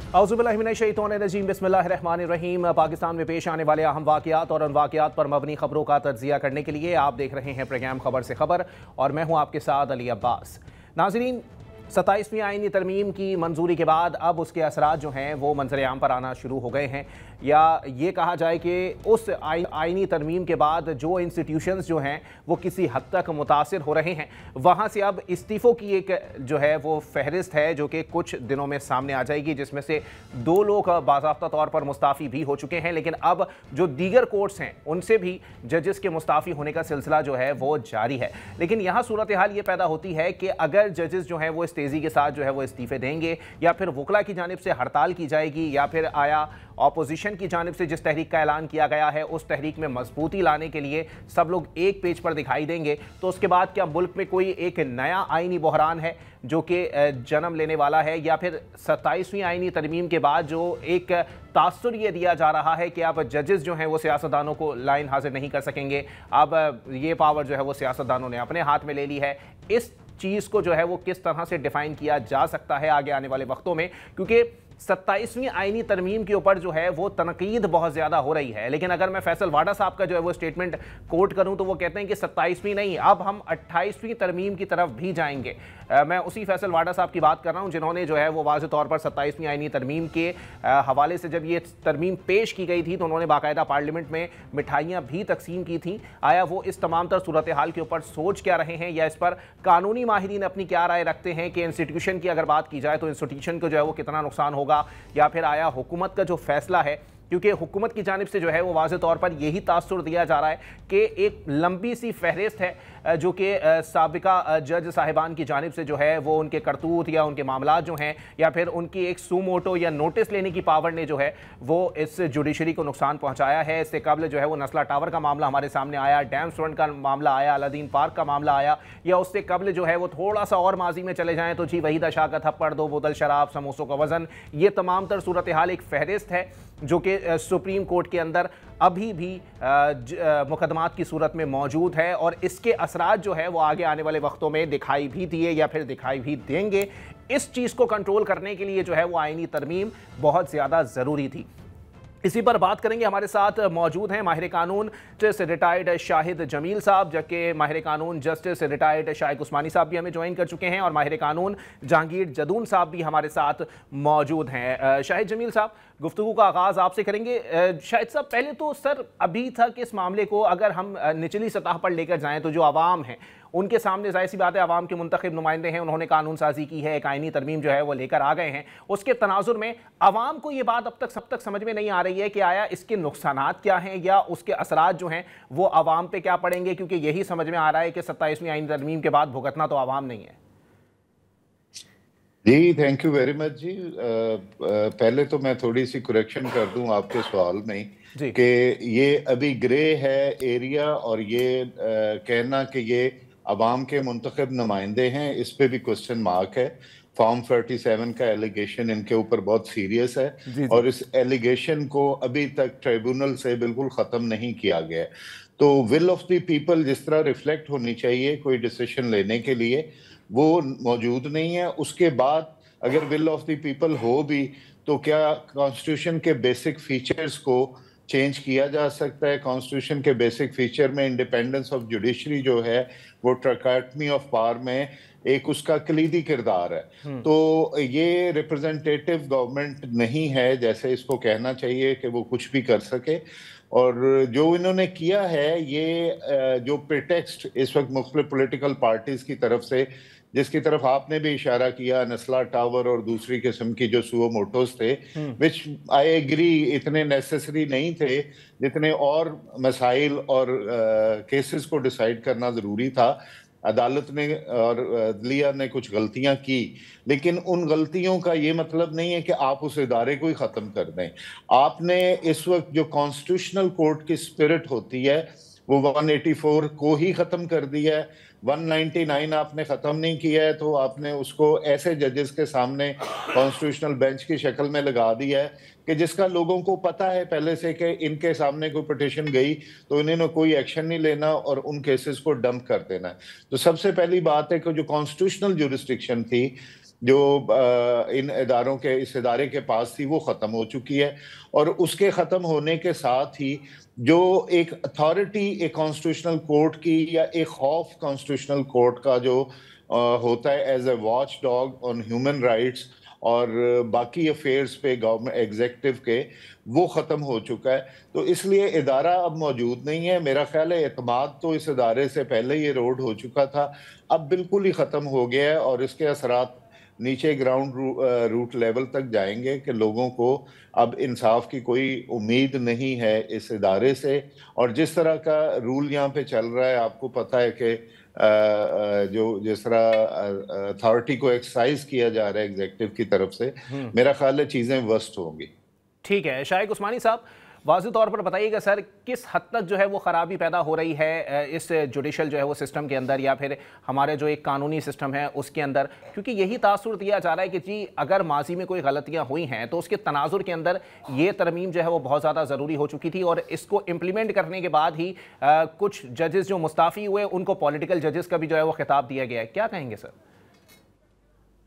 औज़ुबिल्लाहिमिनश्शैतानिर्रजीम बिस्मिल्लाहिर्रहमानिर्रहीम। पाकिस्तान में पेश आने वाले अहम वाक़यात और उन वाक़यात पर मबनी खबरों का तज्ज़िया करने के लिए आप देख रहे हैं प्रोग्राम खबर से खबर और मैं हूं आपके साथ अली अब्बास। नाज़रीन, 27वीं आईनी तरमीम की मंजूरी के बाद अब उसके असरात जो हैं वो मंजर आम पर आना शुरू हो गए हैं, या ये कहा जाए कि उस आईनी तरमीम के बाद जो इंस्टीट्यूशंस जो हैं वो किसी हद तक मुतासिर हो रहे हैं, वहाँ से अब इस्तीफ़ों की एक जो है वो फहरिस्त है जो कि कुछ दिनों में सामने आ जाएगी, जिसमें से 2 लोग बाज़ाब्ता तौर पर मुस्ताफ़ी भी हो चुके हैं। लेकिन अब जो दीगर कोर्ट्स हैं उनसे भी जजेस के मुस्ताफ़ी होने का सिलसिला जो है वो जारी है। लेकिन यहाँ सूरत हाल ये पैदा होती है कि अगर जजेस जो हैं वो इस तेज़ी के साथ जो है वो इस्तीफ़े देंगे, या फिर वकला की जानिब से हड़ताल की जाएगी, या फिर आया ऑपोजिशन की जानिब से जिस तहरीक का ऐलान किया गया है उस तहरीक में मजबूती लाने के लिए सब लोग एक पेज पर दिखाई देंगे, तो उसके बाद क्या मुल्क में कोई एक नया आईनी बहरान है जो कि जन्म लेने वाला है, या फिर 27वीं आईनी तरमीम के बाद जो एक तासुर ये दिया जा रहा है कि अब जजेस जो हैं वो सियासतदानों को लाइन हाजिर नहीं कर सकेंगे, अब ये पावर जो है वो सियासतदानों ने अपने हाथ में ले ली है। इस चीज़ को जो है वो किस तरह से डिफ़ाइन किया जा सकता है आगे आने वाले वक्तों में, क्योंकि 27वीं आईनी तरमीम के ऊपर जो है वो तनकीद बहुत ज़्यादा हो रही है। लेकिन अगर मैं फैसल वाडा साहब का जो है वो स्टेटमेंट कोट करूं तो वो कहते हैं कि 27वीं नहीं, अब हम 28वीं तरमीम की तरफ भी जाएंगे। मैं उसी फैसल वाडा साहब की बात कर रहा हूं जिन्होंने जो है वो वाज़ेह तौर पर 27वीं आईनी तरमीम के हवाले से जब ये तरमीम पेश की गई थी तो उन्होंने बाकायदा पार्लियामेंट में मिठाइयाँ भी तकसीम की थी। आया वो इस तमाम तर सूरत हाल के ऊपर सोच क्या रहे हैं, या इस पर कानूनी माहिरीन अपनी क्या राय रखते हैं कि इंस्टीट्यूशन की अगर बात की जाए तो इंस्टीट्यूशन को जो है वो कितना नुकसान होगा, या फिर आया हुकूमत का जो फैसला है, क्योंकि हुकूमत की जानिब से जो है वो वाज़ेह तौर पर यही तासुर दिया जा रहा है कि एक लंबी सी फहरिस्त है जो कि साबिका जज साहिबान की जानिब से जो है वो उनके करतूत या उनके मामला जो हैं, या फिर उनकी एक सूमोटो या नोटिस लेने की पावर ने जो है वो इस जुडिशरी को नुकसान पहुंचाया है। इससे कबल जो है वो नस्ला टावर का मामला हमारे सामने आया, डैम फ्रंट का मामला आया, अलादीन पार्क का मामला आया, या उससे कबल जो है वो थोड़ा सा और माजी में चले जाएँ तो जी वही दशा का थप्पड़, 2 बोतल शराब, समोसों का वज़न, ये तमाम तर सूरत हाल एक फहरिस्त है जो कि सुप्रीम कोर्ट के अंदर अभी भी मुकदमात की सूरत में मौजूद है, और इसके असरात जो है वो आगे आने वाले वक्तों में दिखाई भी दिए या फिर दिखाई भी देंगे। इस चीज़ को कंट्रोल करने के लिए जो है वो आईनी तरमीम बहुत ज़्यादा ज़रूरी थी। इसी पर बात करेंगे। हमारे साथ मौजूद हैं माहिर कानून जस्टिस रिटायर्ड शाहिद जमील साहब, जबकि माहिर कानून जस्टिस रिटायर्ड शाइक उस्मानी साहब भी हमें ज्वाइन कर चुके हैं, और माहिर कानून जहांगीर जदून साहब भी हमारे साथ मौजूद हैं। शाहिद जमील साहब, गुफ्तगू का आगाज़ आपसे करेंगे। शाहिद साहब, पहले तो सर अभी तक इस मामले को अगर हम निचली सतह पर लेकर जाएँ तो जो आवाम है उनके सामने जाहिर सी बात है आवाम के मुंतखब नुमाइंदे हैं, उन्होंने कानून साजी की है, एक आईनी तरमीम जो है वो लेकर आ गए हैं, उसके तनाजुर में आवाम को ये बात अब तक समझ में नहीं आ रही है कि आया इसके नुकसानात क्या हैं या उसके असरात जो हैं वो आवाम पे क्या पड़ेंगे, क्योंकि यही समझ में आ रहा है कि 27वीं आईनी तरमीम के बाद भुगतना तो आवाम नहीं है। जी, थैंक यू वेरी मच जी। पहले तो मैं थोड़ी सी करेक्शन कर दूं आपके सवाल में कि ये अभी ग्रे है एरिया, और ये कहना कि ये अवाम के मुंतखब नुमाइंदे हैं, इस पे भी क्वेश्चन मार्क है। फॉर्म 47 का एलिगेशन इनके ऊपर बहुत सीरियस है, और इस एलिगेशन को अभी तक ट्रिब्यूनल से बिल्कुल ख़त्म नहीं किया गया। तो विल ऑफ द पीपल जिस तरह रिफ्लेक्ट होनी चाहिए कोई डिसीजन लेने के लिए, वो मौजूद नहीं है। उसके बाद अगर विल ऑफ द पीपल हो भी तो क्या कॉन्स्टिट्यूशन के बेसिक फीचर्स को चेंज किया जा सकता है? कॉन्स्टिट्यूशन के बेसिक फीचर में इंडिपेंडेंस ऑफ जुडिशरी जो है वो ट्राइकोटमी ऑफ पावर में एक उसका कलीदी किरदार है। तो ये रिप्रेजेंटेटिव गवर्नमेंट नहीं है जैसे इसको कहना चाहिए कि वो कुछ भी कर सके। और जो इन्होंने किया है, ये जो प्रिटेक्स्ट इस वक्त मुख्तलिफ पॉलिटिकल पार्टीज की तरफ से, जिसकी तरफ आपने भी इशारा किया, नस्ला टावर और दूसरी किस्म की जो सुओ मोटोस थे, विच आई एग्री इतने नेसेसरी नहीं थे जितने और मसाइल और केसेस को डिसाइड करना ज़रूरी था। अदालत ने और अदलिया ने कुछ गलतियां की, लेकिन उन गलतियों का ये मतलब नहीं है कि आप उस इदारे को ही ख़त्म कर दें। आपने इस वक्त जो कॉन्स्टिट्यूशनल कोर्ट की स्पिरिट होती है वो 184 को ही ख़त्म कर दिया है, 199 आपने ख़त्म नहीं किया है, तो आपने उसको ऐसे जजेस के सामने कॉन्स्टिट्यूशनल बेंच की शक्ल में लगा दिया है कि जिसका लोगों को पता है पहले से कि इनके सामने कोई पिटीशन गई तो इन्होंने कोई एक्शन नहीं लेना और उन केसेस को डंप कर देना है। तो सबसे पहली बात है कि जो कॉन्स्टिट्यूशनल जुरिस्डिक्शन थी जो इन इदारों के इस इदारे के पास थी वो ख़त्म हो चुकी है। और उसके ख़त्म होने के साथ ही जो एक अथॉरिटी एक कॉन्स्टिट्यूशनल कोर्ट की या एक खौफ कॉन्स्टिट्यूशनल कोर्ट का जो होता है as a watch dog on human rights और बाकी अफेयर्स पे गवर्नमेंट एग्जीक्यूटिव के, वो ख़त्म हो चुका है। तो इसलिए इदारा अब मौजूद नहीं है। मेरा ख्याल है एतमाद तो इस इदारे से पहले ही इरोड हो चुका था, अब बिल्कुल ही ख़त्म हो गया है और इसके असरात नीचे ग्राउंड रूट लेवल तक जाएंगे कि लोगों को अब इंसाफ की कोई उम्मीद नहीं है इस इदारे से। और जिस तरह का रूल यहाँ पे चल रहा है, आपको पता है कि जो जिस तरह अथॉरिटी को एक्सरसाइज किया जा रहा है एग्जीक्यूटिव की तरफ से, मेरा ख्याल है चीज़ें वर्स्ट होंगी। ठीक है, शाइक उस्मानी साहब, वाज़ेह तौर पर बताइएगा सर, किस हद तक जो है वो ख़राबी पैदा हो रही है इस जुडिशल जो है वो सिस्टम के अंदर, या फिर हमारे जो एक कानूनी सिस्टम है उसके अंदर? क्योंकि यही तासुर दिया जा रहा है कि जी अगर माजी में कोई गलतियां हुई हैं तो उसके तनाजुर के अंदर ये तरमीम जो है वो बहुत ज़्यादा ज़रूरी हो चुकी थी, और इसको इम्प्लीमेंट करने के बाद ही कुछ जजेस जो मुस्ताफ़ी हुए उनको पॉलिटिकल जजेस का भी जो है वो खिताब दिया गया है। क्या कहेंगे सर?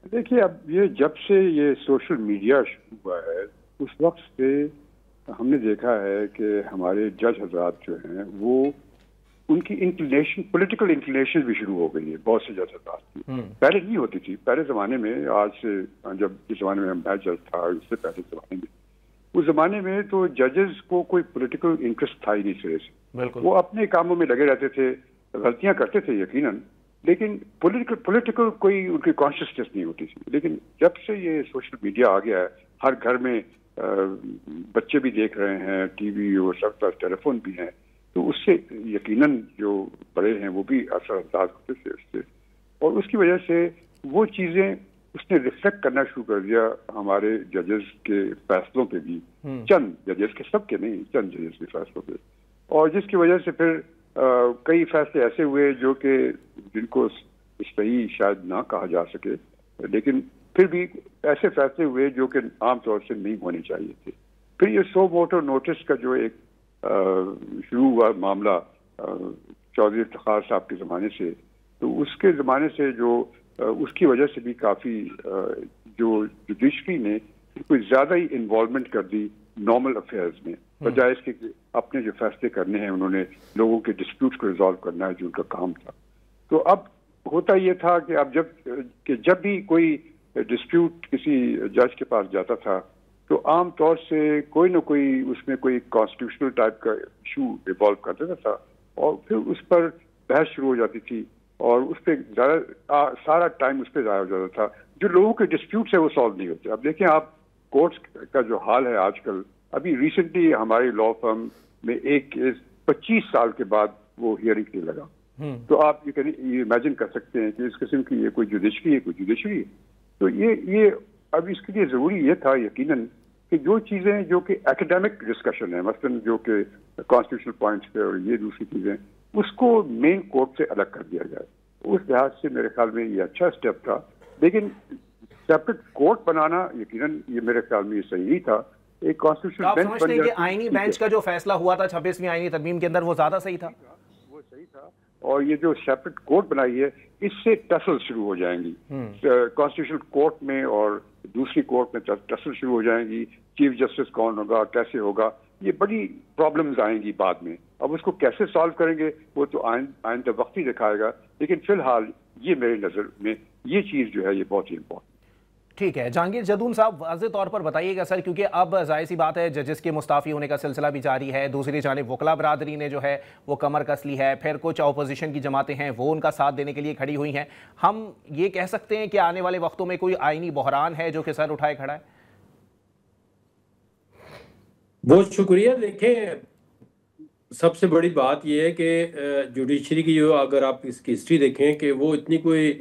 देखिए, अब ये जब से ये सोशल मीडिया शुरू हुआ है उस वक्त से हमने देखा है कि हमारे जज हजरात जो हैं वो उनकी इंक्लिनेशन, पॉलिटिकल इंक्लिनेशन भी शुरू हो गई है बहुत से जज हजरात की। पहले नहीं होती थी। पहले ज़माने में, आज से जब जिस ज़माने में मैं जज था, उससे पहले ज़माने में, उस ज़माने में तो जजेस को कोई पॉलिटिकल इंटरेस्ट था ही नहीं सिरे से। वो अपने कामों में लगे रहते थे, गलतियां करते थे यकीनन, लेकिन पॉलिटिकल कोई उनकी कॉन्शियसनेस नहीं होती थी। लेकिन जब से ये सोशल मीडिया आ गया है, हर घर में बच्चे भी देख रहे हैं, टीवी और सब पास टेलीफोन भी हैं, तो उससे यकीनन जो बड़े हैं वो भी असरअंदाज होते थे उससे, और उसकी वजह से वो चीज़ें उसने रिफ्लेक्ट करना शुरू कर दिया हमारे जजेस के फैसलों पे भी। चंद जजेस के, सबके नहीं, चंद जजेस के फैसलों पे, और जिसकी वजह से फिर कई फैसले ऐसे हुए जो कि जिनको सही शायद ना कहा जा सके, लेकिन फिर भी ऐसे फैसले हुए जो कि आमतौर से नहीं होने चाहिए थे। फिर ये सो मोटो नोटिस का जो एक शुरू हुआ मामला चौधरी इफ्तिखार साहब के ज़माने से, तो उसके ज़माने से जो उसकी वजह से भी काफ़ी जो जुडिशरी ने कोई ज़्यादा ही इन्वॉल्वमेंट कर दी नॉर्मल अफेयर्स में, बजाय इसके अपने जो फैसले करने हैं उन्होंने लोगों के डिस्प्यूट को रिजॉल्व करना है जो उनका काम था। तो अब होता ये था कि अब जब भी कोई डिस्प्यूट किसी जज के पास जाता था तो आम तौर से कोई ना कोई उसमें कोई कॉन्स्टिट्यूशनल टाइप का इशू इवॉल्व कर देता था, और फिर उस पर बहस शुरू हो जाती थी, और उस पर सारा टाइम उस पर ज़ाया हो जाता था। जो लोगों के डिस्प्यूट्स है वो सॉल्व नहीं होते। अब देखें आप, कोर्ट्स का जो हाल है आजकल, अभी रिसेंटली हमारे लॉ फर्म में एक केस 25 साल के बाद वो हियरिंग के लगा। तो आप ये इमेजिन कर सकते हैं कि इस किस्म की ये कोई जुडिशरी है। तो ये अब इसके लिए ज़रूरी ये था यकीनन कि जो चीज़ें जो कि एकेडमिक डिस्कशन है, मसलन जो कि कॉन्स्टिट्यूशनल पॉइंट्स पे और ये दूसरी चीज़ें, उसको मेन कोर्ट से अलग कर दिया जाए। उस लिहाज से मेरे ख्याल में ये अच्छा स्टेप था, लेकिन सेपरेट कोर्ट बनाना यकीनन ये मेरे ख्याल में ये सही नहीं था। एक कॉन्स्टिट्यूशनल बेंच बन जाए, आईनी बेंच का जो फैसला हुआ था 26वीं आईनी तरमीम के अंदर, वो ज्यादा सही था। वो सही था, और ये जो सेपरेट कोर्ट बनाई है इससे टसल शुरू हो जाएंगी कॉन्स्टिट्यूशनल कोर्ट में, और दूसरी कोर्ट में टसल शुरू हो जाएंगी। चीफ जस्टिस कौन होगा, कैसे होगा, ये बड़ी प्रॉब्लम्स आएंगी बाद में। अब उसको कैसे सॉल्व करेंगे वो तो आइंदा वक्त ही दिखाएगा, लेकिन फिलहाल ये मेरी नज़र में ये चीज़ जो है ये बहुत ही इम्पोर्टेंट। ठीक है, जहांगीर जदून साहब, वाज़ेह तौर पर बताइएगा सर, क्योंकि अब जाहिर सी बात है जजेस के मुस्ताफ़ी होने का सिलसिला भी जारी है, दूसरी जानिब वकला बरादरी ने जो है वो कमर कस ली है, फिर कुछ अपोजिशन की जमातें हैं वो उनका साथ देने के लिए खड़ी हुई हैं। हम ये कह सकते हैं कि आने वाले वक्तों में कोई आईनी बहरान है जो कि सर उठाए खड़ा है? बहुत शुक्रिया। देखें, सबसे बड़ी बात यह है कि जुडिशरी की जो, अगर आप इसकी हिस्ट्री देखें, कि वो इतनी कोई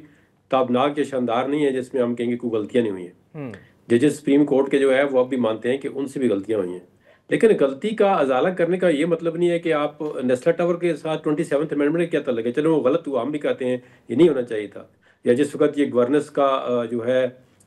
ताबनाक या शानदार नहीं है जिसमें हम कहेंगे कोई गलतियां नहीं हुई हैं। जजेस सुप्रीम कोर्ट के जो है वो अब भी मानते हैं कि उनसे भी गलतियां हुई हैं, लेकिन गलती का अजाला करने का ये मतलब नहीं है कि आप नेस्ला टावर के साथ 27th अमेंडमेंट क्या तल्लुक है, चलो वो गलत हुआ, हम भी कहते हैं ये नहीं होना चाहिए था, या जिस वक्त ये गवर्नेंस का जो है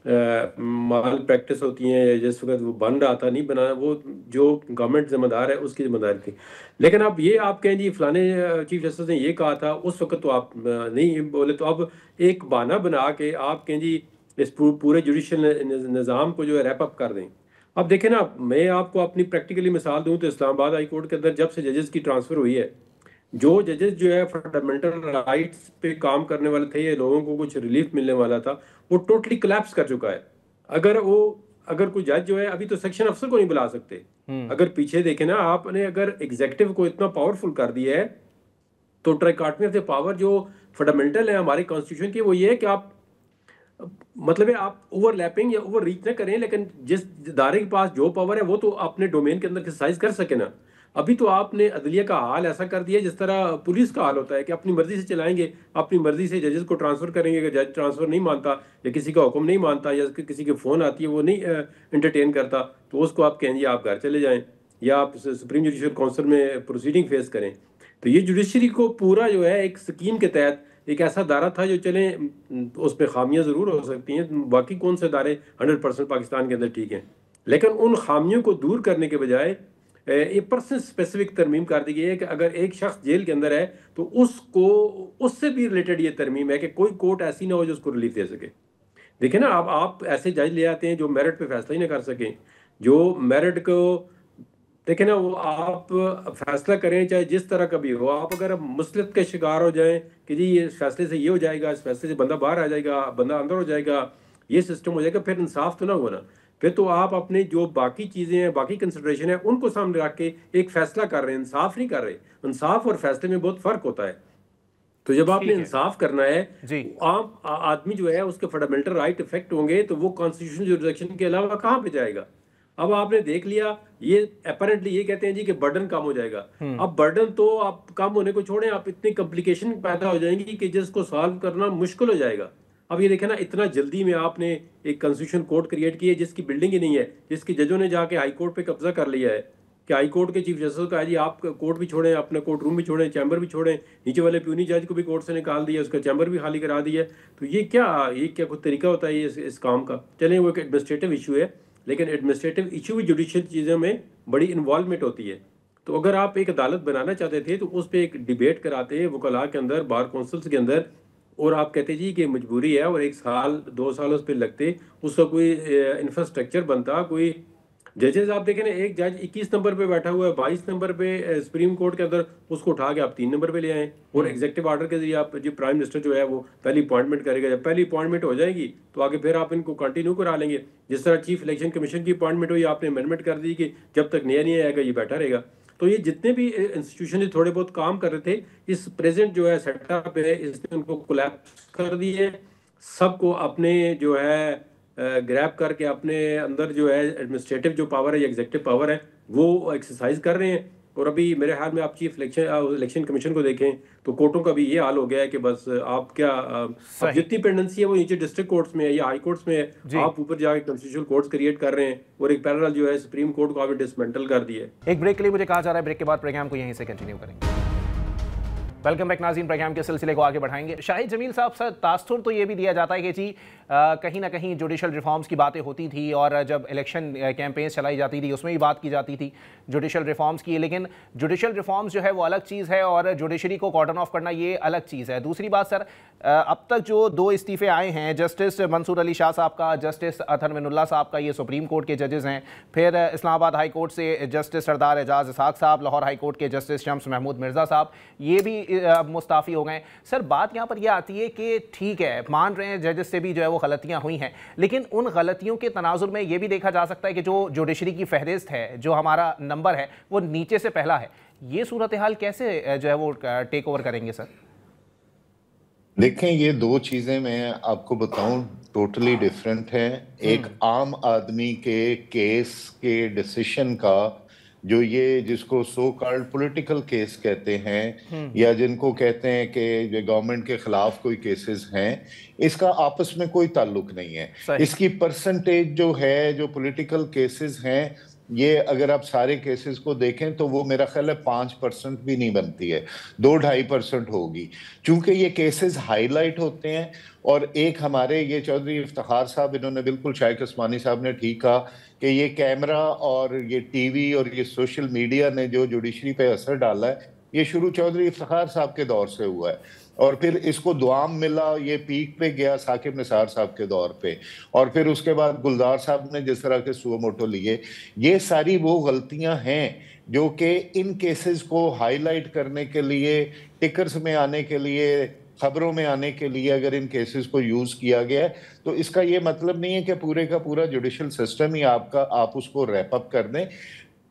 माल प्रैक्टिस होती हैं, जिस वक्त वो बन रहा था, नहीं बना, वो जो गवर्नमेंट जिम्मेदार है उसकी जिम्मेदारी थी। लेकिन अब ये आप कहें जी फलाने चीफ जस्टिस ने ये कहा था, उस वक्त तो आप नहीं बोले, तो अब एक बहाना बना के आप कहें जी इस पूरे जुडिशल निज़ाम को जो है रैप अप कर दें। अब देखें ना, मैं आपको अपनी प्रैक्टिकली मिसाल दूं तो इस्लामाबाद हाई कोर्ट के अंदर जब से जजेस की ट्रांसफ़र हुई है, जो जजेस जो है फंडामेंटल राइट्स पे काम करने वाले थे, ये लोगों को कुछ रिलीफ मिलने वाला था, वो टोटली कोलैप्स कर चुका है। अगर कोई जज जो है, अभी तो सेक्शन अफसर को नहीं बुला सकते। अगर पीछे देखें ना, आपने अगर एग्जीक्यूटिव को इतना पावरफुल कर दिया है, तो ट्राइकॉटमी ऑफ द पावर जो फंडामेंटल है हमारे कॉन्स्टिट्यूशन की, वो ये है कि आप मतलब है आप ओवरलैपिंग या ओवर रीच ना करें, लेकिन जिस इदारे के पास जो पावर है वो तो अपने डोमेन के अंदर एक्सरसाइज कर सके ना। अभी तो आपने अदलिया का हाल ऐसा कर दिया जिस तरह पुलिस का हाल होता है कि अपनी मर्जी से चलाएंगे, अपनी मर्जी से जजेस को ट्रांसफर करेंगे। अगर जज ट्रांसफर नहीं मानता या किसी का हुक्म नहीं मानता या किसी के फ़ोन आती है वो नहीं एंटरटेन करता, तो उसको आप कहेंगे आप घर चले जाएं या आप सुप्रीम जुडिशल काउंसिल में प्रोसीडिंग फेस करें। तो ये जुडिशरी को पूरा जो है एक स्कीम के तहत एक ऐसा दायरा था जो चले, उसमें खामियां ज़रूर हो सकती हैं, बाकी कौन से दायरे 100% पाकिस्तान के अंदर ठीक हैं, लेकिन उन खामियों को दूर करने के बजाय एक पर्सन स्पेसिफिक तरमीम कर दी गई है कि अगर एक शख्स जेल के अंदर है तो उसको उससे भी रिलेटेड ये तरमीम है कि कोई कोर्ट ऐसी ना हो जो उसको रिलीफ दे सके। देखिए ना, अब आप ऐसे जज ले आते हैं जो मेरिट पे फैसला ही ना कर सकें, जो मेरिट को देखें ना, वो आप फैसला करें चाहे जिस तरह का भी हो। आप अगर मुसलत के शिकार हो जाएं कि जी ये फैसले से ये हो जाएगा, इस फैसले से बंदा बाहर आ जाएगा, बंदा अंदर हो जाएगा, ये सिस्टम हो जाएगा, फिर इंसाफ तो ना हुआ ना। फिर तो आप अपने जो बाकी चीज़ें हैं, बाकी कंसिडरेशन है, उनको सामने रख के एक फैसला कर रहे हैं, इंसाफ नहीं कर रहे। इंसाफ और फैसले में बहुत फ़र्क होता है। तो जब आपने इंसाफ करना है, आप आदमी जो है उसके फंडामेंटल राइट इफेक्ट होंगे, तो वो कॉन्स्टिट्यूशनल जुरिसडिक्शन के अलावा कहाँ पे जाएगा। अब आपने देख लिया, ये अपैरेंटली ये कहते हैं जी कि बर्डन कम हो जाएगा। अब बर्डन तो आप कम होने को छोड़ें, आप इतनी कॉम्प्लिकेशन पैदा हो जाएंगी कि जिसको सॉल्व करना मुश्किल हो जाएगा। अब ये देखें ना, इतना जल्दी में आपने एक कॉन्स्टिट्यूशन कोर्ट क्रिएट की है जिसकी बिल्डिंग ही नहीं है, जिसके जजों ने जाके हाई कोर्ट पे कब्जा कर लिया है कि हाई कोर्ट के चीफ जस्टिस का है जी आप कोर्ट भी छोड़ें, अपना कोर्ट रूम भी छोड़ें, चैम्बर भी छोड़ें, नीचे वाले प्यूनी जज को भी कोर्ट से निकाल दिया, उसका चैम्बर भी खाली करा दिया। तो ये क्या कुछ तरीका होता है इस काम का। चलें, वो एक एडमिनिस्ट्रेटिव इशू है, लेकिन एडमिनिस्ट्रेटिव इशू भी जुडिशियल चीज़ों में बड़ी इन्वॉल्वमेंट होती है। तो अगर आप एक अदालत बनाना चाहते थे तो उस पर एक डिबेट कराते वकला के अंदर, बार काउंसिल्स के अंदर, और आप कहते जी कि मजबूरी है और 1 साल 2 साल उस पर लगते, उसका कोई इंफ्रास्ट्रक्चर बनता, कोई जजेस आप देखें ना, एक जज 21 नंबर पे बैठा हुआ है, 22 नंबर पे सुप्रीम कोर्ट के अंदर, उसको उठा के आप 3 नंबर पे ले आए, और एग्जीक्यूटिव ऑर्डर के जरिए आप जो प्राइम मिनिस्टर जो है वो पहली अपॉइंटमेंट करेगा। जब पहली अपॉइंटमेंट हो जाएगी तो आगे फिर आप इनको कंटिन्यू करा लेंगे। जिस तरह चीफ इलेक्शन कमीशन की अपॉइंटमेंट हुई, आपने अमेंडमेंट कर दी कि जब तक नया नहीं आएगा ये बैठा रहेगा। तो ये जितने भी इंस्टीट्यूशन थोड़े बहुत काम कर रहे थे, इस प्रेजेंट जो है सेटअप है, इसने उनको कोलैप्स कर दिए। सबको अपने जो है ग्रैब करके अपने अंदर जो है एडमिनिस्ट्रेटिव जो पावर है या एग्जीक्यूटिव पावर है वो एक्सरसाइज कर रहे हैं। और अभी मेरे ख्याल में आप चीफ इलेक्शन कमीशन को देखें तो कोर्टों का भी ये हाल हो गया है कि बस आप क्या अब जितनी पेंडेंसी है वो नीचे डिस्ट्रिक्ट कोर्ट्स में है या हाई कोर्ट्स में है, आप ऊपर जाके कॉन्स्टिट्यूशनल कोर्ट्स क्रिएट कर रहे हैं, और एक पैरेलल जो है सुप्रीम कोर्ट को आप डिसमेंटल कर दिया है। एक ब्रेक के लिए मुझे कहा जा रहा है, ब्रेक के बाद प्रोग्राम को यहीं से कंटिन्यू करेंगे। वेलकम बैक नाज़रीन, प्रोग्राम के सिलसिले को आगे बढ़ाएंगे। शाहिद जमील साहब, सर तासुर तो ये भी दिया जाता है कि जी कहीं ना कहीं जुडिशल रिफॉर्म्स की बातें होती थी, और जब इलेक्शन कैंपेन्स चलाई जाती थी उसमें भी बात की जाती थी जुडिशल रिफॉर्म्स की, लेकिन जुडिशल रिफॉर्म्स जो है वो अलग चीज़ है और जुडिशरी को कॉर्डन ऑफ करना ये अलग चीज़ है। दूसरी बात सर, अब तक जो 2 इस्तीफ़े आए हैं, जस्टिस मंसूर अली शाह साहब का, जस्टिस अतहर मिनुल्लाह साहब का, ये सुप्रीम कोर्ट के जजेस हैं, फिर इस्लामाबाद हाई कोर्ट से जस्टिस सरदार एजाज इसाक साहब, लाहौर हाई कोर्ट के जस्टिस शम्स महमूद मिर्ज़ा साहब, ये भी मुस्ताफ़ी हो गए। सर बात यहाँ पर यह आती है कि ठीक है, मान रहे हैं जजेस से भी जो है वो गलतियाँ हुई हैं, लेकिन उन गलतियों के तनाजुर में ये भी देखा जा सकता है कि जो जुडिशरी की फहरिस्त है, जो हमारा नंबर है वो नीचे से पहला है। ये सूरत हाल कैसे जो है वो टेक ओवर करेंगे सर? देखें, ये 2 चीजें मैं आपको बताऊं टोटली डिफरेंट है। एक आम आदमी के केस के डिसीशन का, जो ये जिसको सो कॉल्ड पॉलिटिकल केस कहते हैं या जिनको कहते हैं कि जो गवर्नमेंट के खिलाफ कोई केसेस हैं, इसका आपस में कोई ताल्लुक नहीं है। इसकी परसेंटेज जो है, जो पॉलिटिकल केसेस हैं, ये अगर आप सारे केसेस को देखें तो वो मेरा ख्याल है 5% भी नहीं बनती है, 2-2.5% होगी, क्योंकि ये केसेस हाईलाइट होते हैं। और एक हमारे ये चौधरी इफ्तिखार साहब, इन्होंने बिल्कुल, शाइक उस्मानी साहब ने ठीक कहा कि ये कैमरा और ये टीवी और ये सोशल मीडिया ने जो जुडिशरी पे असर डाला है, ये शुरू चौधरी इफ्तिखार साहब के दौर से हुआ है। और फिर इसको दुआम मिला, ये पीक पे गया साकिब निसार साहब के दौर पे, और फिर उसके बाद गुलजार साहब ने जिस तरह के सुओ मोटो लिए, ये सारी वो गलतियां हैं जो कि इन केसेस को हाईलाइट करने के लिए, टिकर्स में आने के लिए, खबरों में आने के लिए अगर इन केसेस को यूज किया गया है, तो इसका ये मतलब नहीं है कि पूरे का पूरा जुडिशल सिस्टम ही आप उसको रैप अप कर दें।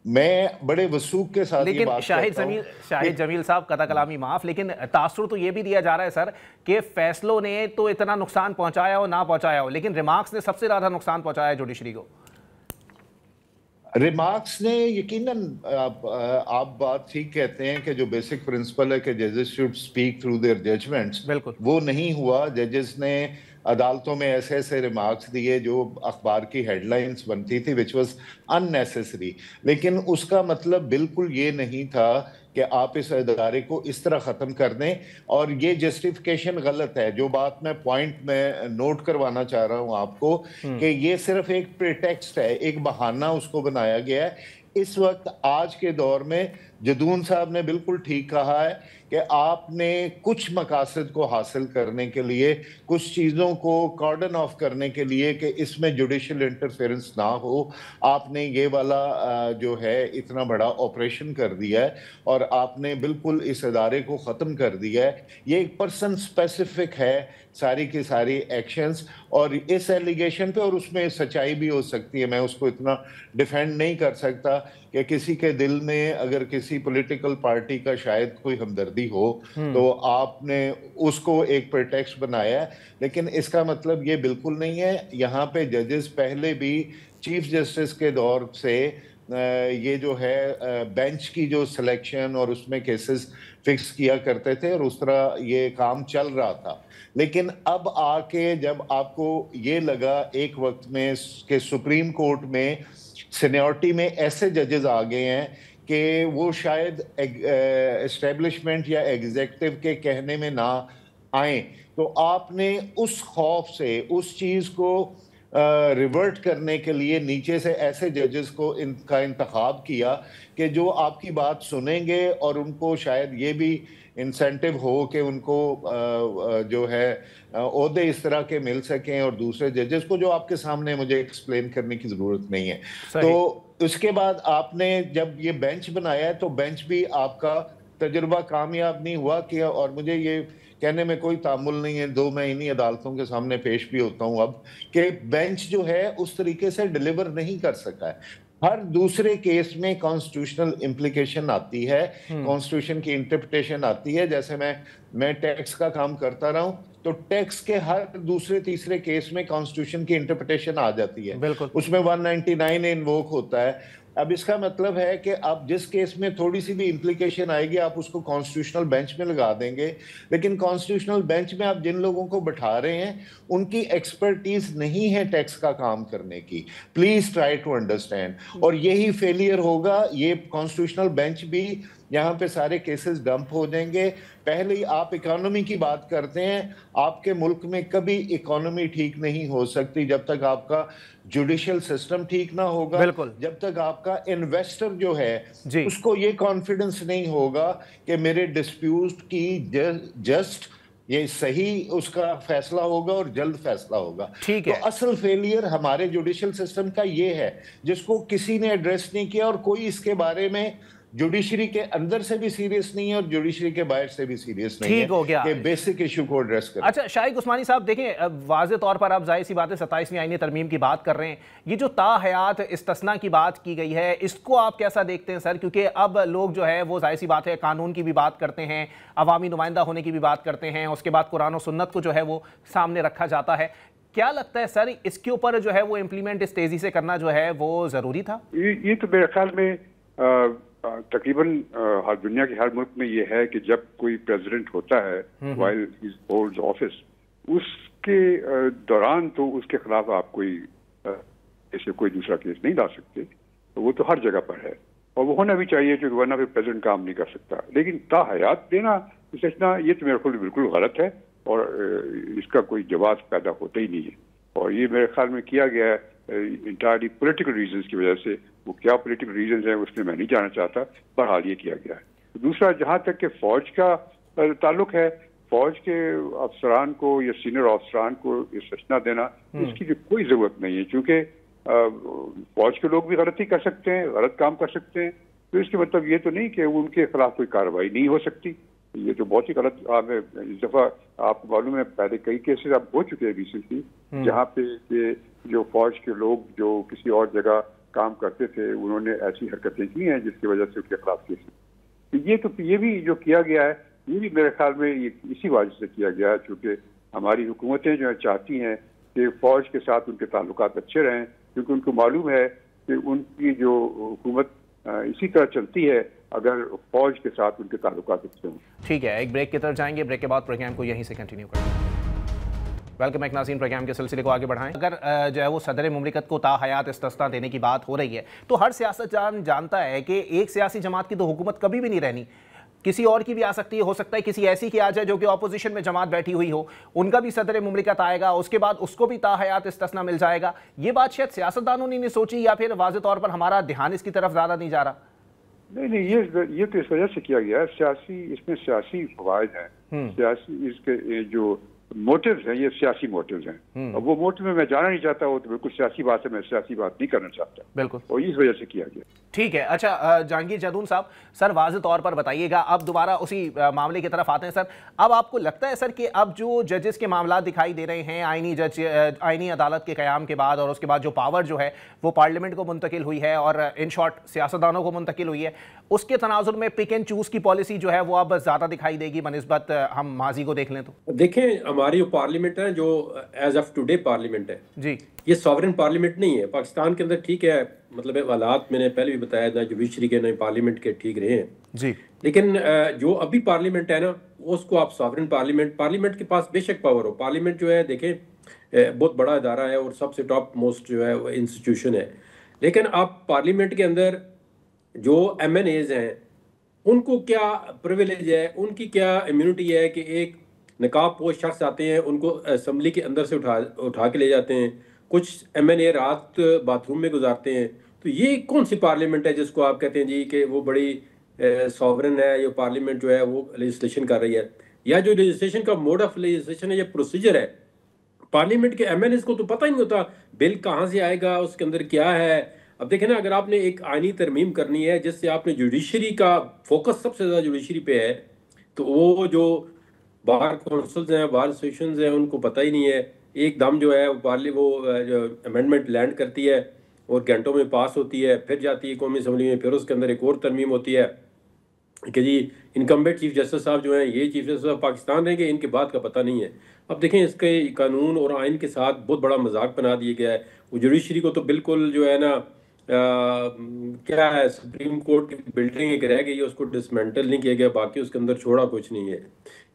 मैं बड़े वसूख के साथ लेकिन ये बात शाहिद जमील साहब, कथा कलामी माफ, लेकिन तासुर तो ये भी दिया जा रहा है सर कि फैसलों ने तो इतना नुकसान पहुंचाया हो ना पहुंचाया हो, लेकिन रिमार्क्स ने सबसे ज्यादा नुकसान पहुंचाया है जुडिशरी को। रिमार्क्स ने यकीनन, आप बात ठीक कहते हैं कि जो बेसिक प्रिंसिपल है कि जजेस should speak through their judgments, वो नहीं हुआ। जजेस ने अदालतों में ऐसे ऐसे रिमार्क्स दिए जो अखबार की हेडलाइंस बनती थी, विच वाज अननेसेसरी। लेकिन उसका मतलब बिल्कुल ये नहीं था कि आप इस इदारे को इस तरह ख़त्म कर दें, और ये जस्टिफिकेशन गलत है। जो बात मैं पॉइंट में नोट करवाना चाह रहा हूं आपको कि ये सिर्फ एक प्रिटेक्स्ट है, एक बहाना उसको बनाया गया है। इस वक्त आज के दौर में जदून साहब ने बिल्कुल ठीक कहा है कि आपने कुछ मकासद को हासिल करने के लिए, कुछ चीज़ों को कॉर्डन ऑफ करने के लिए कि इसमें जुडिशल इंटरफेरेंस ना हो, आपने ये वाला जो है इतना बड़ा ऑपरेशन कर दिया है और आपने बिल्कुल इस इदारे को ख़त्म कर दिया है। ये एक पर्सन स्पेसिफिक है सारी की सारी एक्शंस, और इस एलिगेशन पे, और उसमें सच्चाई भी हो सकती है, मैं उसको इतना डिफेंड नहीं कर सकता कि किसी के दिल में अगर किसी पॉलिटिकल पार्टी का शायद कोई हमदर्दी हो तो आपने उसको एक प्रिटेक्स्ट बनाया है, लेकिन इसका मतलब ये बिल्कुल नहीं है। यहाँ पे जजेस पहले भी चीफ जस्टिस के दौर से ये जो है बेंच की जो सिलेक्शन और उसमें केसेस फिक्स किया करते थे और उस तरह ये काम चल रहा था। लेकिन अब आके जब आपको ये लगा एक वक्त में कि सुप्रीम कोर्ट में सीनियरिटी में ऐसे जजेस आ गए हैं कि वो शायद एस्टेब्लिशमेंट या एग्जीक्यूटिव के कहने में ना आए, तो आपने उस खौफ से उस चीज़ को रिवर्ट करने के लिए नीचे से ऐसे जजेस को इनका इंतखाब किया कि जो आपकी बात सुनेंगे और उनको शायद ये भी इंसेंटिव हो कि उनको जो है ओहदे इस तरह के मिल सकें, और दूसरे जजेस को जो आपके सामने मुझे एक्सप्लेन करने की ज़रूरत नहीं है। तो उसके बाद आपने जब ये बेंच बनाया है तो बेंच भी आपका तजुर्बा कामयाब नहीं हुआ कि, और मुझे ये कहने में कोई तामुल नहीं है, 2 मैं इन्हीं अदालतों के सामने पेश भी होता हूं अब, कि बेंच जो है उस तरीके से डिलीवर नहीं कर सका है। हर दूसरे केस में कॉन्स्टिट्यूशनल इम्प्लीकेशन आती है, कॉन्स्टिट्यूशन की इंटरप्रिटेशन आती है। जैसे मैं टैक्स का काम करता रहा हूं तो टैक्स के हर दूसरे तीसरे केस में कॉन्स्टिट्यूशन की इंटरप्रिटेशन आ जाती है, उसमें 199 इन्वोक होता है। अब इसका मतलब है कि आप जिस केस में थोड़ी सी भी इम्प्लीकेशन आएगी आप उसको कॉन्स्टिट्यूशनल बेंच में लगा देंगे, लेकिन कॉन्स्टिट्यूशनल बेंच में आप जिन लोगों को बैठा रहे हैं उनकी एक्सपर्टीज नहीं है टैक्स का काम करने की। Please try to understand. और यही फेलियर होगा, ये कॉन्स्टिट्यूशनल बेंच भी यहाँ पे सारे केसेस डंप हो जाएंगे। पहले ही आप इकोनॉमी की बात करते हैं, आपके मुल्क में कभी इकोनॉमी ठीक नहीं हो सकती जब तक आपका जुडिशियल सिस्टम ठीक ना होगा, जब तक आपका इन्वेस्टर जो है उसको ये कॉन्फिडेंस नहीं होगा कि मेरे डिस्प्यूट की जस्ट ये सही उसका फैसला होगा और जल्द फैसला होगा। ठीक है। तो असल फेलियर हमारे जुडिशियल सिस्टम का ये है जिसको किसी ने एड्रेस नहीं किया, और कोई इसके बारे में जुडिशरी के अंदर से भी सीरियस नहीं है और जुडिशरी के बाहर से भी सीरियस नहीं है। ठीक हो गया कि बेसिक इशू को एड्रेस करें। अच्छा शाहिद उस्मानी साहब, देखें वाज़े तौर पर आप जाहिर सी बात है 27वीं आईनी तरमीम की बात कर रहे हैं, ये जो ताहयात इस्तिस्ना की बात की गई है इसको आप कैसा देखते हैं सर? क्योंकि अब लोग जो है वो जाहिर सी बात है कानून की भी बात करते हैं, अवामी नुमाइंदा होने की भी बात करते हैं, उसके बाद कुरान और सुन्नत को जो है वो सामने रखा जाता है। क्या लगता है सर इसके ऊपर जो है वो इम्प्लीमेंट इस तेजी से करना जो है वो जरूरी था? ये तो मेरे ख्याल में तकरीबन हर दुनिया के हर मुल्क में ये है कि जब कोई प्रेसिडेंट होता है व्हाइल ही होल्ड्स ऑफिस, उसके दौरान तो उसके खिलाफ आप कोई ऐसे कोई दूसरा केस नहीं ला सकते, तो वो तो हर जगह पर है और वो होना भी चाहिए क्योंकि वरना फिर प्रेसिडेंट काम नहीं कर सकता। लेकिन ताहयात देना सोचना ये तो मेरे को बिल्कुल गलत है और इसका कोई जवाब पैदा होता ही नहीं है, और ये मेरे ख्याल में किया गया है इंटायरली पॉलिटिकल रीजंस की वजह से। वो क्या पॉलिटिकल रीजंस हैं उसमें मैं नहीं जानना चाहता, बहरहाल ये किया गया है। दूसरा, जहाँ तक कि फौज का ताल्लुक है, फौज के अफसरान को या सीनियर अफसरान को ये सूचना देना, इसकी जो कोई जरूरत नहीं है, क्योंकि फौज के लोग भी गलती कर सकते हैं, गलत काम कर सकते हैं। तो इसके मतलब ये तो नहीं कि उनके खिलाफ कोई कार्रवाई नहीं हो सकती। ये तो बहुत ही गलत इस दफा आपको मालूम है, पहले कई केसेस अब हो चुके हैं रिसेंटली, जहाँ पे कि जो फौज के लोग जो किसी और जगह काम करते थे, उन्होंने ऐसी हरकतें की हैं जिसकी वजह से उनके खिलाफ केस। तो ये भी जो किया गया है, ये भी मेरे ख्याल में इसी वजह से किया गया है, क्योंकि हमारी हुकूमतें जो है चाहती हैं कि फौज के साथ उनके ताल्लुकात अच्छे रहें, क्योंकि उनको मालूम है कि उनकी जो हुकूमत इसी तरह चलती है अगर फौज के साथ उनके ताल्लुकात अच्छे हों। ठीक है, एक ब्रेक की तरफ जाएंगे, ब्रेक के बाद प्रोग्राम को यहीं से कंटिन्यू करेंगे। वेलकम एक नाज़रीन, प्रोग्राम के सिलसिले को आगे बढ़ाएं। अगर जो है वो सदर मुमलिकत को ताहयात इस्तिस्ना देने की बात हो रही है, तो हर सियासतदान जानता है कि एक सियासी जमात की तो हुकूमत कभी भी नहीं रहनी, किसी और की भी आ सकती है, हो सकता है किसी ऐसी की आ जाए जो कि ऑपोजिशन में जमात बैठी हुई हो, उनका भी सदर मुमलिकत आएगा, उसके बाद उसको भी ताहयात इस्तिस्ना मिल जाएगा। ये बात शायद सियासतदानों ने नहीं सोची, या फिर वाज़े तौर पर हमारा ध्यान इसकी तरफ ज़्यादा नहीं जा रहा। नहीं, ये तो इस वजह से किया गया है, इसमें सियासी फवायद हैं, सियासी इसके जो मोटिव्स हैं, ये सियासी मोटिव्स हैं। और वो मोटिव में मैं जाना नहीं चाहता, वो तो बिल्कुल सियासी बात है, मैं सियासी बात नहीं करना चाहता। बिल्कुल, और इस वजह से किया गया। ठीक है। अच्छा जहांगीर जदून साहब, सर वाज़े तौर पर बताइएगा, अब दोबारा उसी मामले की तरफ आते हैं सर। अब आपको लगता है सर कि अब जो जजेस के मामला दिखाई दे रहे हैं आईनी अदालत के क़याम के बाद, और उसके बाद जो पावर जो है वो पार्लियामेंट को मुंतकिल हुई है और इन शॉर्ट सियासतदानों को मुंतकिल हुई है, उसके तनाजुर में पिक एंड चूज़ की पॉलिसी जो है वो अब ज़्यादा दिखाई देगी बनिस्बत हम माजी को देख लें तो? देखें, हमारी जो पार्लियामेंट है, जो एज ऑफ टुडे पार्लियामेंट है जी, ये सॉवरेन पार्लियामेंट नहीं है पाकिस्तान के अंदर। ठीक है, मतलब हालात मैंने पहले भी बताया ना, जुडिशरी के ना पार्लियामेंट के ठीक रहे हैं जी, लेकिन जो अभी पार्लियामेंट है ना, उसको आप सॉवरेन पार्लियामेंट के पास बेशक पावर हो। पार्लियामेंट जो है देखें बहुत बड़ा इदारा है और सबसे टॉप मोस्ट जो है वो इंस्टीट्यूशन है, लेकिन आप पार्लियामेंट के अंदर जो MNAs हैं उनको क्या प्रिविलेज है, उनकी क्या इम्यूनिटी है कि एक नकाब पोश शख्स आते हैं, उनको असम्बली के अंदर से उठा के ले जाते हैं, कुछ MNA रात बाथरूम में गुजारते हैं। तो ये कौन सी पार्लियामेंट है जिसको आप कहते हैं जी कि वो बड़ी सॉवरेन है, ये पार्लियामेंट जो है वो लेजिस्लेशन कर रही है, या जो लेजिस्लेशन का मोड ऑफ लेजिस्लेशन है, ये प्रोसीजर है। पार्लियामेंट के MNAs को तो पता ही नहीं होता बिल कहाँ से आएगा, उसके अंदर क्या है। अब देखें ना, अगर आपने एक आईनी तरमीम करनी है जिससे आपने जुडिशरी का फोकस सबसे ज़्यादा जुडिशरी पे है, तो वो जो बार काउंसिल्स हैं, बार एसोसिएशंस हैं, उनको पता ही नहीं है। एक दम जो है वो अमेंडमेंट लैंड करती है और घंटों में पास होती है, फिर जाती है कौमी असम्बली में, फिर उसके अंदर एक और तरमीम होती है कि जी इनकम्बेंट चीफ जस्टिस साहब जो हैं, ये चीफ जस्टिस साहब पाकिस्तान रहेंगे, इनके बात का पता नहीं है। अब देखें, इसके कानून और आइन के साथ बहुत बड़ा मजाक बना दिया गया है। वो जुडिशरी को तो बिल्कुल जो है ना क्या है, सुप्रीम कोर्ट की बिल्डिंग एक रह गई है, उसको डिसमेंटल नहीं किया गया, बाकी उसके अंदर छोड़ा कुछ नहीं है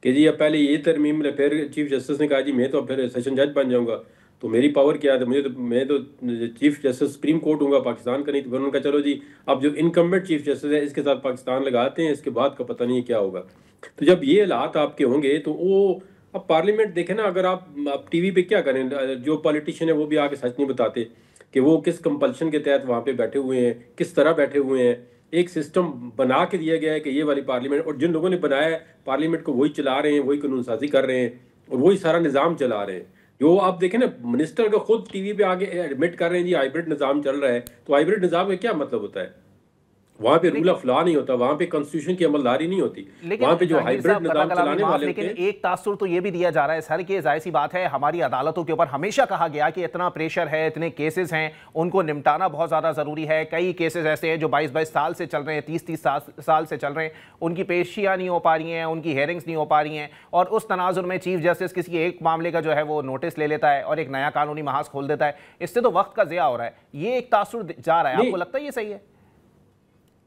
कि जी अब पहले ये तरमीम, फिर चीफ जस्टिस ने कहा जी मैं तो फिर सेशन जज बन जाऊंगा, तो मेरी पावर क्या है, मैं तो चीफ जस्टिस सुप्रीम कोर्ट हूँगा पाकिस्तान का, नहीं। तो फिर उन्होंने कहा चलो जी अब जो इनकम्बेंट चीफ जस्टिस है इसके साथ पाकिस्तान लगाते हैं, इसके बाद का पता नहीं क्या होगा। तो जब ये हालात आपके होंगे तो वो अब पार्लियामेंट देखें ना, अगर आप TV पे क्या करें, जो पॉलिटिशियन है वो भी आके सच नहीं बताते कि वो किस कंपल्शन के तहत वहाँ पे बैठे हुए हैं, किस तरह बैठे हुए हैं। एक सिस्टम बना के दिया गया है कि ये वाली पार्लियामेंट, और जिन लोगों ने बनाया है पार्लियामेंट को वही चला रहे हैं, वही कानून साजी कर रहे हैं और वही सारा निज़ाम चला रहे हैं। जो आप देखें ना, मिनिस्टर का खुद TV पे आगे एडमिट कर रहे हैं जी हाइब्रिड निज़ाम चल रहा है। तो हाइब्रिड निज़ाम का क्या मतलब होता है? वहाँ पे रूल ऑफ लॉ नहीं होता, वहाँ पे कॉन्स्टिट्यूशन की अमलदारी नहीं होती, वहाँ पे जो हाइब्रिड निज़ाम चलाने वाले। लेकिन एक तासुर तो ये भी दिया जा रहा है सर कि जाहिर सी बात है, हमारी अदालतों के ऊपर हमेशा कहा गया कि इतना प्रेशर है, इतने केसेस हैं, उनको निपटाना बहुत ज़्यादा ज़रूरी है। कई केसेस ऐसे हैं जो 22-22 साल से चल रहे हैं, 30-30 साल से चल रहे हैं, उनकी पेशियाँ नहीं हो पा रही हैं, उनकी हेयरिंग्स नहीं हो पा रही हैं, और उस तनाजुर में चीफ जस्टिस किसी एक मामले का जो है वो नोटिस ले लेता है और एक नया कानूनी महाज खोल देता है। इससे तो वक्त का ज़िया हो रहा है, ये एक तासुर जा रहा है। आपको लगता है ये सही है?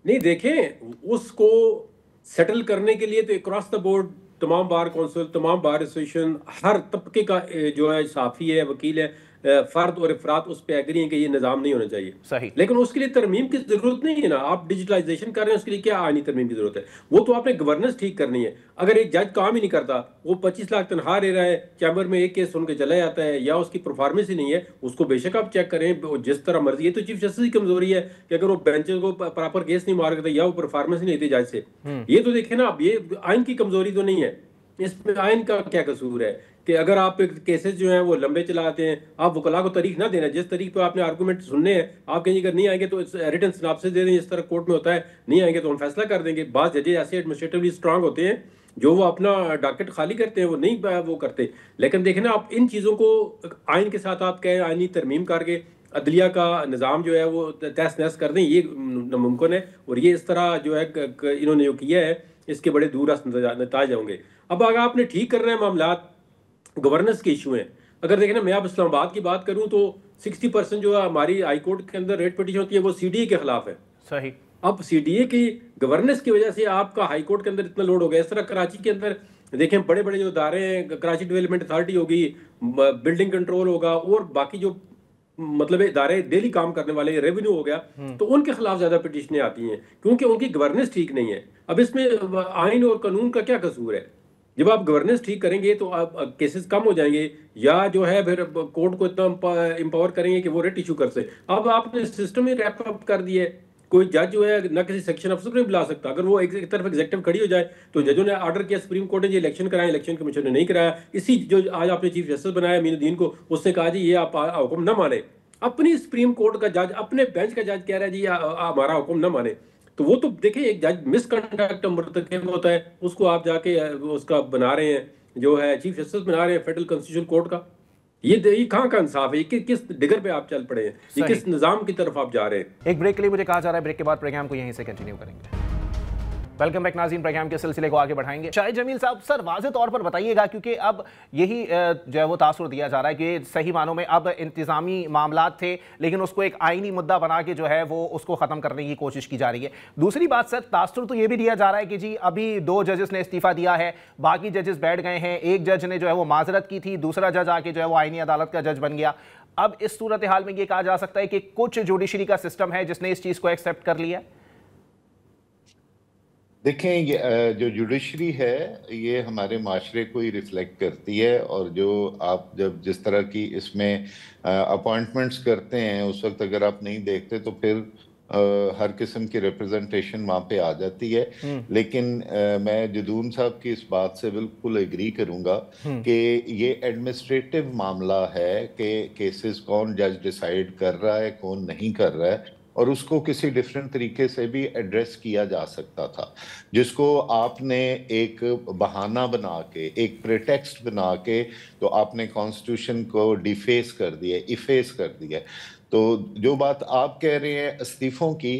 नहीं, देखें, उसको सेटल करने के लिए तो अक्रॉस द बोर्ड तमाम बार काउंसिल, तमाम बार एसोसिएशन, हर तबके का जो है साफ़ी है, वकील है, फ़र्द और अफराद उस पर एग्री हैं कि ये निज़ाम नहीं होना चाहिए। सही। लेकिन उसके लिए तरमीम की ज़रूरत नहीं है ना। आप डिजिटलाइजेशन कर रहे हैं, उसके लिए क्या आईनी तरमीम की ज़रूरत है? वो तो आपने गवर्नेंस ठीक करनी है। अगर एक जज काम ही नहीं करता, वो 25 लाख तनख्वाह ले रहा है, चैम्बर में एक केस सुन के चला जाता है, या उसकी परफॉर्मेंस ही नहीं है, उसको बेशक आप चेक करें जिस तरह मर्जी। ये तो चीफ जस्टिस की कमजोरी है कि अगर वो बेंचेस को प्रॉपर केस नहीं मार करते या वो परफॉर्मेंस ही नहीं देते जज से। ये तो देखें ना, अब ये आइन की कमजोरी तो नहीं है, इसमें आइन का क्या कसूर है कि अगर आप केसेस जो हैं वो लंबे चलाते हैं, आप वकला को तारीख ना देना, जिस तारीख पर आपने आर्गूमेंट सुनने हैं आप कहेंगे अगर नहीं आएंगे तो रिटन सिनॉप्सिस दे दें, इस तरह कोर्ट में होता है, नहीं आएंगे तो हम फैसला कर देंगे। बात जजेस ऐसे एडमिनिस्ट्रेटिवली स्ट्रांग होते हैं जो वो अपना डॉकेट खाली करते हैं, वो नहीं वो करते। लेकिन देखें ना, आप इन चीज़ों को आइन के साथ आप कहें आइनी तरमीम करके अदलिया का निज़ाम जो है वो तहस नहस कर दें, ये नामुमकिन है। और ये इस तरह जो है इन्होंने जो किया है इसके बड़े दूरअस नताज होंगे। अब अगर आपने ठीक करना है मामला, गवर्नेंस के इशू हैं। अगर देखें ना, मैं अब इस्लामाबाद की बात करूं तो 60% जो है हमारी हाई कोर्ट के अंदर रेट पिटीशन होती है वो सीडीए के खिलाफ है। सही। अब सीडीए की गवर्नेंस की वजह से आपका हाई कोर्ट के अंदर इतना लोड हो गया। इस तरह कराची के अंदर देखें बड़े बड़े जो इदारे हैं, कराची डेवलपमेंट अथॉरिटी होगी, बिल्डिंग कंट्रोल होगा, और बाकी जो मतलब इदारे डेली काम करने वाले, रेवेन्यू हो गया, तो उनके खिलाफ ज्यादा पिटीशनें आती हैं क्योंकि उनकी गवर्नेंस ठीक नहीं है। अब इसमें आइन और कानून का क्या कसूर है? जब आप गवर्नेंस ठीक करेंगे तो आप केसेस कम हो जाएंगे, या जो है फिर कोर्ट को इतना एम्पावर करेंगे कि वो रेट इशू कर से। अब आपने सिस्टम ही रैप अप कर दिया है। कोई जज जो है ना किसी सेक्शन अफसर को नहीं बुला सकता। अगर वो एक तरफ एग्जेक्टिव खड़ी हो जाए तो जजों ने ऑर्डर किया, सुप्रीम कोर्ट ने ये इलेक्शन कराया, इलेक्शन कमीशन ने नहीं कराया, इसी जो आज आपने चीफ जस्टिस बनाया मीनुद्दीन को, उसने कहा जी ये आप हुक्म ना माने। अपनी सुप्रीम कोर्ट का जज, अपने बेंच का जज कह रहा है जी हमारा हुक्म ना माने। तो वो तो देखिए एक जज मिसकंडक्ट मर्तकब होता है, उसको आप जाके उसका बना रहे हैं, जो है चीफ जस्टिस बना रहे हैं फेडरल कॉन्स्टिट्यूशन कोर्ट का। ये कहाँ का इंसाफ है? किस डिगर पे आप चल पड़े हैं? ये किस निजाम की तरफ आप जा रहे हैं? एक ब्रेक के लिए मुझे कहा जा रहा है, ब्रेक के बाद प्रोग्राम को यहीं से कंटिन्यू करेंगे। वेलकम बैक नाज़रीन, प्रोग्राम के सिलसिले को आगे बढ़ाएंगे। शाहिद जमील साहब, सर वाज़ेह तौर पर बताइएगा, क्योंकि अब यही जो है वो तासुर दिया जा रहा है कि सही मानों में अब इंतज़ामी मामलात थे लेकिन उसको एक आइनी मुद्दा बना के जो है वो उसको ख़त्म करने की कोशिश की जा रही है। दूसरी बात सर, तासुर तो ये भी दिया जा रहा है कि जी अभी 2 जजेस ने इस्तीफ़ा दिया है, बाकी जजेस बैठ गए हैं, एक जज ने जो है वो माजरत की थी, दूसरा जज आके जो है वो आइनी अदालत का जज बन गया। अब इस सूरत हाल में ये कहा जा सकता है कि कुछ जुडिशरी का सिस्टम है जिसने इस चीज़ को एक्सेप्ट कर लिया। देखें, ये जो जुडिशरी है ये हमारे माशरे को ही रिफ्लेक्ट करती है, और जो आप जब जिस तरह की इसमें अपॉइंटमेंट्स करते हैं उस वक्त अगर आप नहीं देखते तो फिर हर किस्म की रिप्रेजेंटेशन वहाँ पे आ जाती है। लेकिन मैं जदून साहब की इस बात से बिल्कुल एग्री करूँगा कि ये एडमिनिस्ट्रेटिव मामला है कि केसेस कौन जज डिसाइड कर रहा है, कौन नहीं कर रहा है, और उसको किसी डिफरेंट तरीके से भी एड्रेस किया जा सकता था, जिसको आपने एक बहाना बना के, एक प्रेटेक्स्ट बना के, तो आपने कॉन्स्टिट्यूशन को डिफेस कर दिया, इफेस कर दिया। तो जो बात आप कह रहे हैं इस्तीफों की,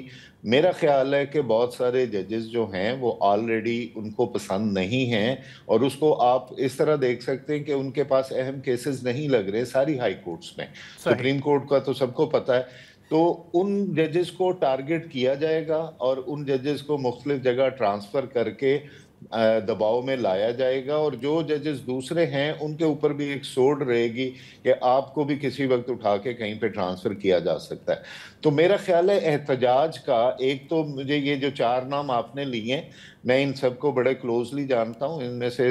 मेरा ख्याल है कि बहुत सारे जजेस जो हैं वो ऑलरेडी उनको पसंद नहीं हैं, और उसको आप इस तरह देख सकते हैं कि उनके पास अहम केसेस नहीं लग रहे सारी हाई कोर्ट्स में। सुप्रीम कोर्ट का तो सबको पता है, तो उन जजेस को टारगेट किया जाएगा और उन जजेस को मुख्तलिफ जगह ट्रांसफ़र करके दबाव में लाया जाएगा, और जो जजेस दूसरे हैं उनके ऊपर भी एक सोड रहेगी कि आपको भी किसी वक्त उठा के कहीं पे ट्रांसफ़र किया जा सकता है। तो मेरा ख्याल है एहतजाज का, एक तो मुझे ये जो 4 नाम आपने लिए, मैं इन सबको बड़े क्लोजली जानता हूँ, इनमें से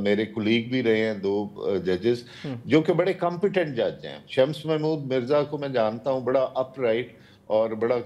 मेरे कुलीग भी रहे हैं 2 जजेस जो कि बड़े कॉम्पिटेंट जज हैं। शम्स महमूद मिर्ज़ा को मैं जानता हूँ, बड़ा अपराइट और बड़ा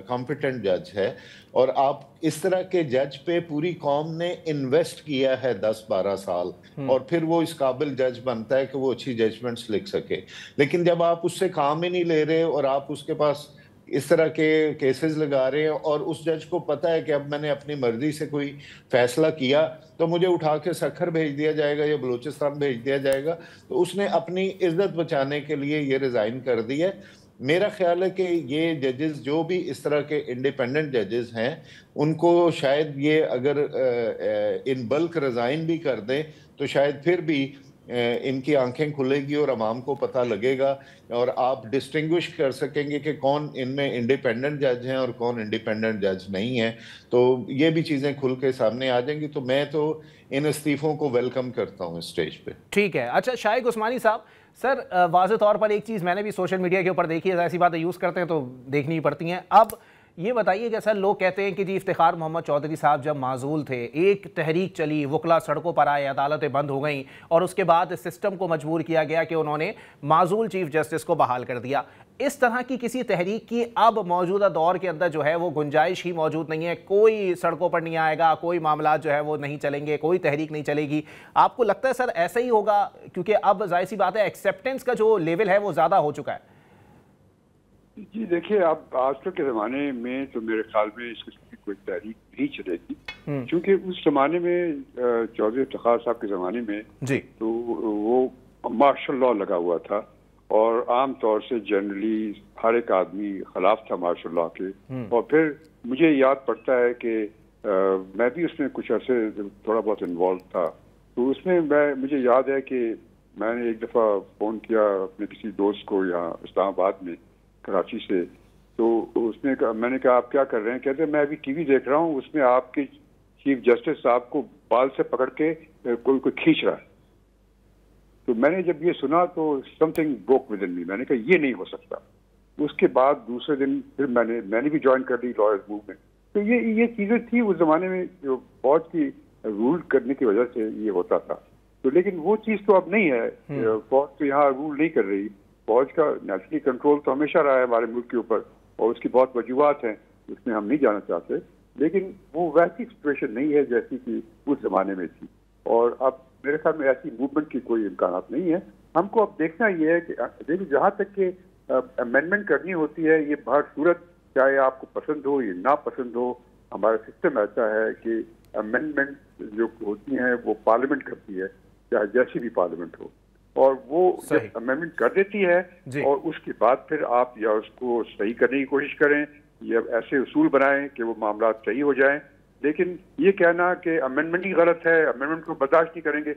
कॉम्पिटेंट जज है, और आप इस तरह के जज पे पूरी कौम ने इन्वेस्ट किया है 10-12 साल, और फिर वो इस काबिल जज बनता है कि वो अच्छी जजमेंट्स लिख सके। लेकिन जब आप उससे काम ही नहीं ले रहे और आप उसके पास इस तरह के केसेस लगा रहे हैं, और उस जज को पता है कि अब मैंने अपनी मर्जी से कोई फैसला किया तो मुझे उठा के सखर भेज दिया जाएगा या बलूचिस्तान भेज दिया जाएगा, तो उसने अपनी इज्जत बचाने के लिए ये रिज़ाइन कर दी है। मेरा ख्याल है कि ये जजेस जो भी इस तरह के इंडिपेंडेंट जजेस हैं, उनको शायद ये अगर इन बल्क रिज़ाइन भी कर दें तो शायद फिर भी इनकी आंखें खुलेगी और आवाम को पता लगेगा, और आप डिस्टिंग्विश कर सकेंगे कि कौन इनमें इंडिपेंडेंट जज हैं और कौन इंडिपेंडेंट जज नहीं है। तो ये भी चीज़ें खुल के सामने आ जाएंगी। तो मैं तो इन इस्तीफ़ों को वेलकम करता हूँ स्टेज पे। ठीक है। अच्छा शाहिद उस्मानी साहब, सर वाज़े तौर पर एक चीज़ मैंने भी सोशल मीडिया के ऊपर देखी है, ऐसी बातें यूज़ करते हैं तो देखनी ही पड़ती हैं। अब ये बताइए कि सर, लोग कहते हैं कि जी इफ्तिखार मोहम्मद चौधरी साहब जब माजूल थे, एक तहरीक चली, वकला सड़कों पर आए, अदालतें बंद हो गईं और उसके बाद सिस्टम को मजबूर किया गया कि उन्होंने माजूल चीफ जस्टिस को बहाल कर दिया। इस तरह की किसी तहरीक की अब मौजूदा दौर के अंदर जो है वो गुंजाइश ही मौजूद नहीं है। कोई सड़कों पर नहीं आएगा, कोई मामला जो है वो नहीं चलेंगे, कोई तहरीक नहीं चलेगी। आपको लगता है सर ऐसा ही होगा? क्योंकि अब जाहिर सी बात है एक्सेप्टेंस का जो लेवल है वो ज़्यादा हो चुका है। जी देखिए, अब आजकल के ज़माने में तो मेरे ख्याल में इस किस्म की कोई तहरीक नहीं चलेगी, क्योंकि उस ज़माने में चौधरी इफ्तिखार साहब के ज़माने में जी तो वो मार्शल लॉ लगा हुआ था और आम तौर से जनरली हर एक आदमी खिलाफ था मार्शल लॉ के। और फिर मुझे याद पड़ता है कि मैं भी उसमें कुछ अर्से थोड़ा बहुत इन्वॉल्व था, तो उसमें मुझे याद है कि मैंने एक दफ़ा फ़ोन किया अपने किसी दोस्त को यहाँ इस्लामाबाद में, कराची से, तो उसने मैंने कहा आप क्या कर रहे हैं? कहते मैं अभी टीवी देख रहा हूँ, उसमें आपके चीफ जस्टिस साहब को बाल से पकड़ के कोई खींच रहा है। तो मैंने जब ये सुना तो समथिंग ब्रोक विद इन मी, मैंने कहा ये नहीं हो सकता। उसके बाद दूसरे दिन फिर मैंने भी ज्वाइन कर ली लॉयर्स मूवमेंट। तो ये चीज़ें थी उस जमाने में जो फौज की रूल करने की वजह से ये होता था। तो लेकिन वो चीज़ तो अब नहीं है, फौज तो यहाँ रूल नहीं कर रही। फौज का नेचुरली कंट्रोल तो हमेशा रहा है हमारे मुल्क के ऊपर और उसकी बहुत वजूहात हैं, उसमें हम नहीं जाना चाहते, लेकिन वो वैसी सिचुएशन नहीं है जैसी कि उस जमाने में थी। और अब मेरे ख्याल में ऐसी मूवमेंट की कोई इम्कानात नहीं है। हमको अब देखना ये है कि देखिए जहाँ तक कि अमेंडमेंट करनी होती है, ये हर सूरत चाहे आपको पसंद हो या ना पसंद हो, हमारा सिस्टम ऐसा है कि अमेंडमेंट जो होती हैं वो पार्लियामेंट करती है, चाहे जैसी भी पार्लियामेंट हो, और वो जब अमेंडमेंट कर देती है और उसके बाद फिर आप या उसको सही करने की कोशिश करें या ऐसे उसूल बनाएं कि वो मामला सही हो जाएं। लेकिन ये कहना कि अमेंडमेंट ही गलत है, अमेंडमेंट को बर्दाश्त नहीं करेंगे,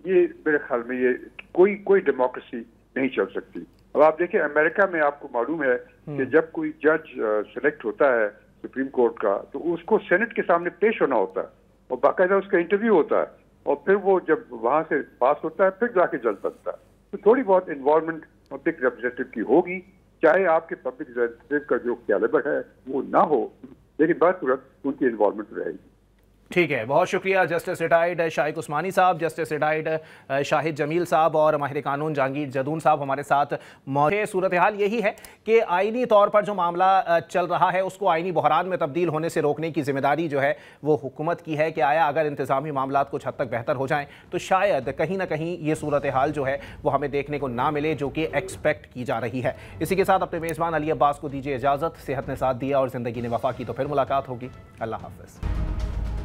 ये मेरे ख्याल में ये कोई डेमोक्रेसी नहीं चल सकती। अब आप देखिए अमेरिका में आपको मालूम है कि जब कोई जज सेलेक्ट होता है सुप्रीम कोर्ट का, तो उसको सेनेट के सामने पेश होना होता है और बाकायदा उसका इंटरव्यू होता है, और फिर वो जब वहां से पास होता है फिर जाके जज बनता है। तो थोड़ी बहुत इन्वॉल्वमेंट पब्लिक रिप्रेजेंटेटिव की होगी, चाहे आपके पब्लिक रिप्रेजेंटेटिव का जो कैलिबर है वो ना हो, लेकिन बहसूरत उनकी इन्वॉल्वमेंट रहेगी। ठीक है, बहुत शुक्रिया जस्टिस रिटायर्ड शाहिद उस्मानी साहब, जस्टिस रिटायर्ड शाहिद जमील साहब और माहिर कानून जहांगीर जदून साहब हमारे साथ मौजूद। सूरत हाल यही है कि आईनी तौर पर जो मामला चल रहा है उसको आईनी बहरान में तब्दील होने से रोकने की जिम्मेदारी जो है वो हुकूमत की है कि आया अगर इंतज़ामी मामला कुछ हद तक बेहतर हो जाएँ तो शायद कहीं ना कहीं ये सूरत हाल जो है वो हमें देखने को ना मिले जो कि एक्सपेक्ट की जा रही है। इसी के साथ अपने मेज़बान अली अब्बास को दीजिए इजाज़त। सेहत ने साथ दिया और ज़िंदगी ने वफा की तो फिर मुलाकात होगी। अल्लाह हाफ़िज़।